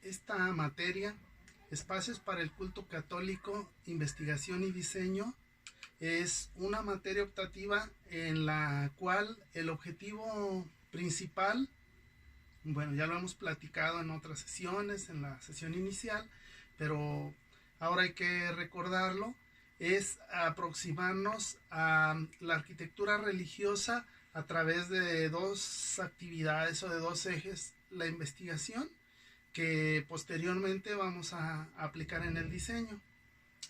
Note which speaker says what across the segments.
Speaker 1: esta materia, Espacios para el Culto Católico, Investigación y Diseño, es una materia optativa en la cual el objetivo principal, bueno, ya lo hemos platicado en otras sesiones, en la sesión inicial, pero ahora hay que recordarlo, es aproximarnos a la arquitectura religiosa a través de dos actividades o de dos ejes: la investigación, que posteriormente vamos a aplicar en el diseño.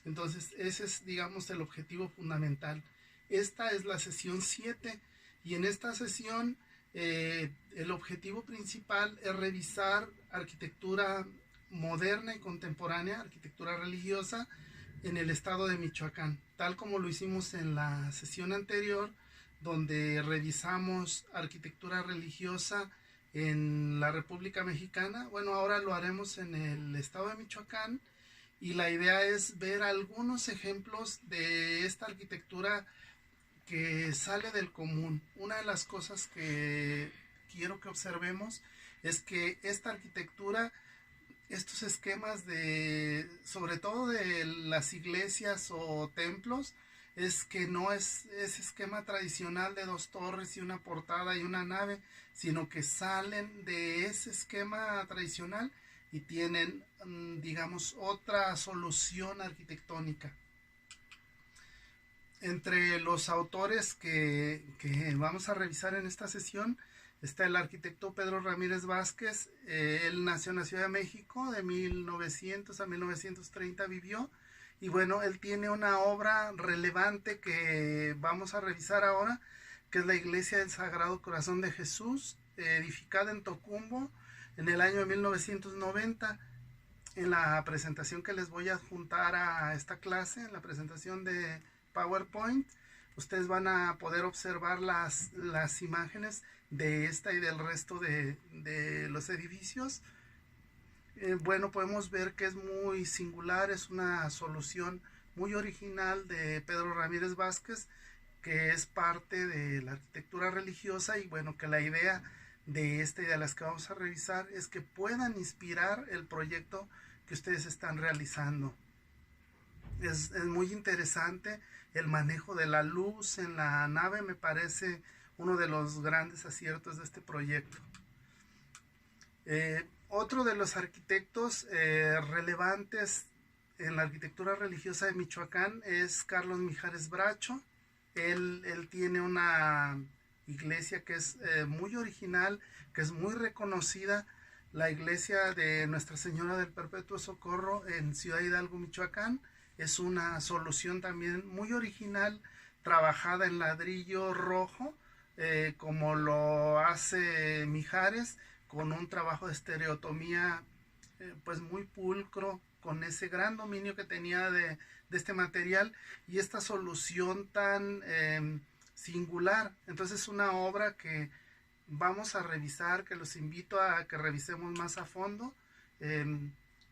Speaker 1: Entonces ese es, digamos, el objetivo fundamental. Esta es la sesión 7 y en esta sesión el objetivo principal es revisar arquitectura moderna y contemporánea, arquitectura religiosa en el estado de Michoacán, tal como lo hicimos en la sesión anterior, donde revisamos arquitectura religiosa en la República Mexicana. Bueno, ahora lo haremos en el estado de Michoacán y la idea es ver algunos ejemplos de esta arquitectura que sale del común. Una de las cosas que quiero que observemos es que esta arquitectura, estos esquemas de, sobre todo de las iglesias o templos, es que no es ese esquema tradicional de dos torres y una portada y una nave, sino que salen de ese esquema tradicional y tienen, digamos, otra solución arquitectónica. Entre los autores que vamos a revisar en esta sesión está el arquitecto Pedro Ramírez Vázquez. Él nació en la Ciudad de México, de 1900 a 1930 vivió, y bueno, él tiene una obra relevante que vamos a revisar ahora, que es la Iglesia del Sagrado Corazón de Jesús, edificada en Tocumbo en el año de 1990. En la presentación que les voy a adjuntar a esta clase, en la presentación de PowerPoint, ustedes van a poder observar las imágenes de esta y del resto de los edificios. Bueno, podemos ver que es muy singular, es una solución muy original de Pedro Ramírez Vázquez, que es parte de la arquitectura religiosa, y bueno, que la idea de esta y de las que vamos a revisar es que puedan inspirar el proyecto que ustedes están realizando. Es muy interesante el manejo de la luz en la nave, me parece uno de los grandes aciertos de este proyecto. Otro de los arquitectos relevantes en la arquitectura religiosa de Michoacán es Carlos Mijares Bracho. Él tiene una iglesia que es muy original, que es muy reconocida, la iglesia de Nuestra Señora del Perpetuo Socorro en Ciudad Hidalgo, Michoacán. Es una solución también muy original, trabajada en ladrillo rojo, como lo hace Mijares, con un trabajo de estereotomía pues muy pulcro, con ese gran dominio que tenía de este material y esta solución tan singular. Entonces es una obra que vamos a revisar, que los invito a que revisemos más a fondo.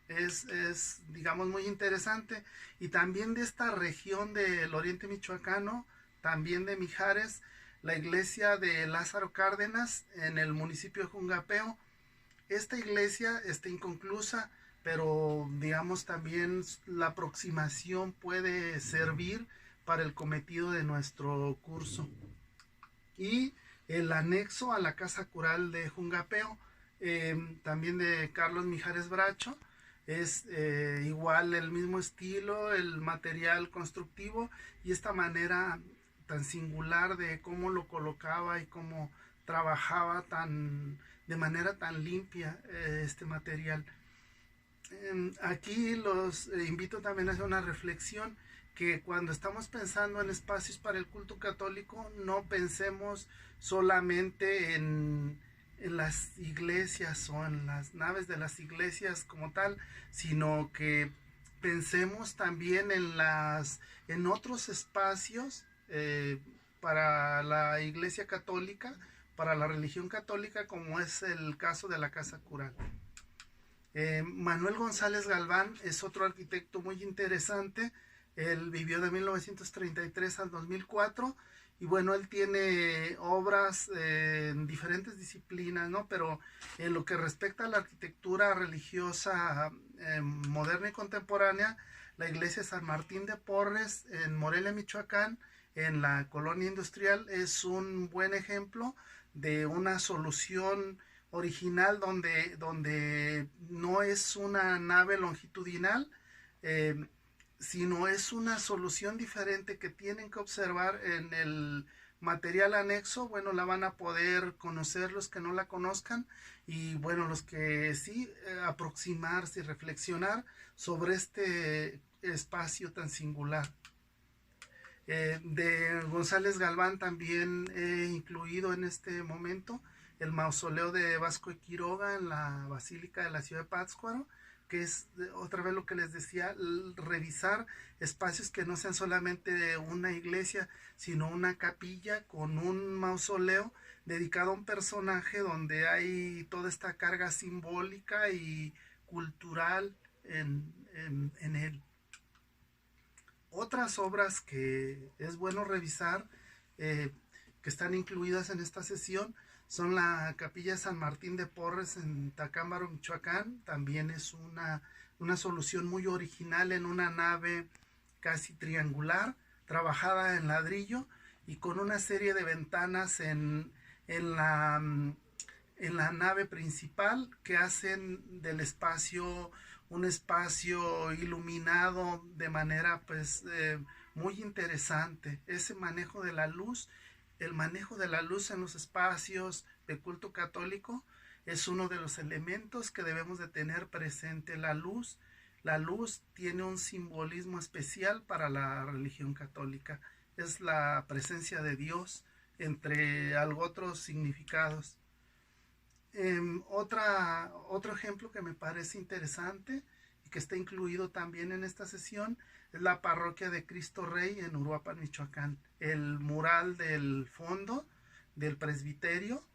Speaker 1: Es, digamos, muy interesante. Y también de esta región del oriente michoacano, también de Mijares, la iglesia de Lázaro Cárdenas en el municipio de Jungapeo. Esta iglesia está inconclusa, pero digamos también la aproximación puede servir para el cometido de nuestro curso. Y el anexo a la Casa Cural de Jungapeo, también de Carlos Mijares Bracho, es igual el mismo estilo, el material constructivo y esta manera tan singular de cómo lo colocaba y cómo trabajaba de manera tan limpia este material. Aquí los invito también a hacer una reflexión, que cuando estamos pensando en espacios para el culto católico, no pensemos solamente en las iglesias o en las naves de las iglesias como tal, sino que pensemos también en otros espacios para la iglesia católica, para la religión católica, como es el caso de la Casa Cural. Manuel González Galván es otro arquitecto muy interesante. Él vivió de 1933 al 2004 Y bueno, él tiene obras en diferentes disciplinas, ¿no? Pero en lo que respecta a la arquitectura religiosa moderna y contemporánea, la iglesia San Martín de Porres en Morelia, Michoacán, en la colonia industrial, es un buen ejemplo de una solución original donde no es una nave longitudinal, eh, sino es una solución diferente que tienen que observar en el material anexo. Bueno, la van a poder conocer los que no la conozcan, y bueno, los que sí, aproximarse y reflexionar sobre este espacio tan singular. De González Galván también he incluido en este momento el mausoleo de Vasco de Quiroga en la Basílica de la Ciudad de Pátzcuaro, que es otra vez lo que les decía, revisar espacios que no sean solamente de una iglesia, sino una capilla con un mausoleo dedicado a un personaje donde hay toda esta carga simbólica y cultural en él. Otras obras que es bueno revisar, que están incluidas en esta sesión, son la Capilla de San Martín de Porres en Tacámbaro, Michoacán. También es una solución muy original en una nave casi triangular, trabajada en ladrillo y con una serie de ventanas en la, en la nave principal que hacen del espacio un espacio iluminado de manera pues muy interesante. Ese manejo de la luz, el manejo de la luz en los espacios de culto católico, es uno de los elementos que debemos de tener presente. La luz tiene un simbolismo especial para la religión católica. Es la presencia de Dios entre otros significados. Otro ejemplo que me parece interesante y que está incluido también en esta sesión es la parroquia de Cristo Rey en Uruapan, Michoacán. El mural del fondo del presbiterio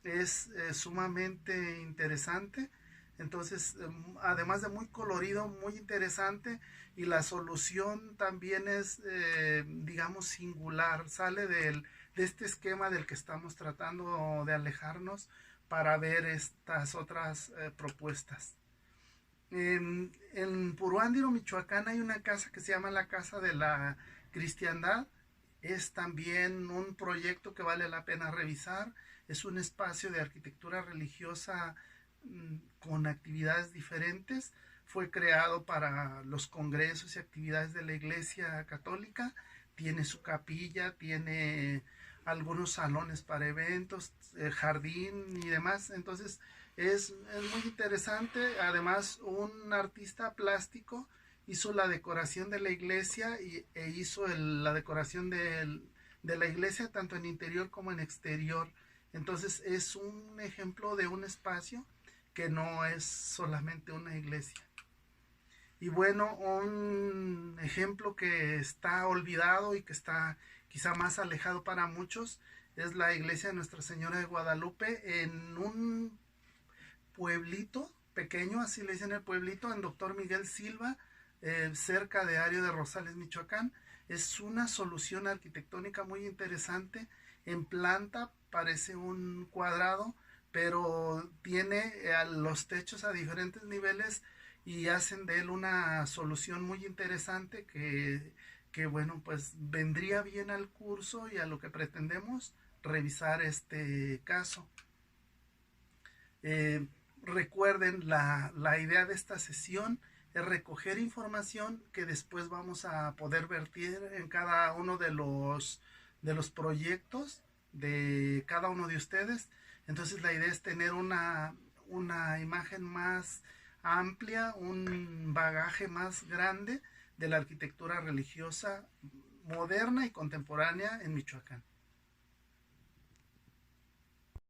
Speaker 1: es sumamente interesante. Entonces, además de muy colorido, muy interesante, y la solución también es, digamos, singular, sale de este esquema del que estamos tratando de alejarnos para ver estas otras propuestas. En Puruándiro, Michoacán, hay una casa que se llama la Casa de la Cristiandad. Es también un proyecto que vale la pena revisar. Es un espacio de arquitectura religiosa con actividades diferentes. Fue creado para los congresos y actividades de la Iglesia Católica. Tiene su capilla, tiene algunos salones para eventos, jardín y demás. Entonces es muy interesante. Además, un artista plástico hizo la decoración de la iglesia e hizo la decoración de la iglesia tanto en interior como en exterior. Entonces es un ejemplo de un espacio que no es solamente una iglesia. Y bueno, un ejemplo que está olvidado y que está quizá más alejado para muchos es la iglesia de Nuestra Señora de Guadalupe en un pueblito pequeño, así le dicen el pueblito, en Doctor Miguel Silva, cerca de Ario de Rosales, Michoacán. Es una solución arquitectónica muy interesante. En planta parece un cuadrado, pero tiene los techos a diferentes niveles y hacen de él una solución muy interesante que bueno, pues vendría bien al curso y a lo que pretendemos revisar este caso. Recuerden, la idea de esta sesión es recoger información que después vamos a poder vertir en cada uno de los proyectos de cada uno de ustedes. Entonces la idea es tener una imagen más amplia, un bagaje más grande de la arquitectura religiosa moderna y contemporánea en Michoacán.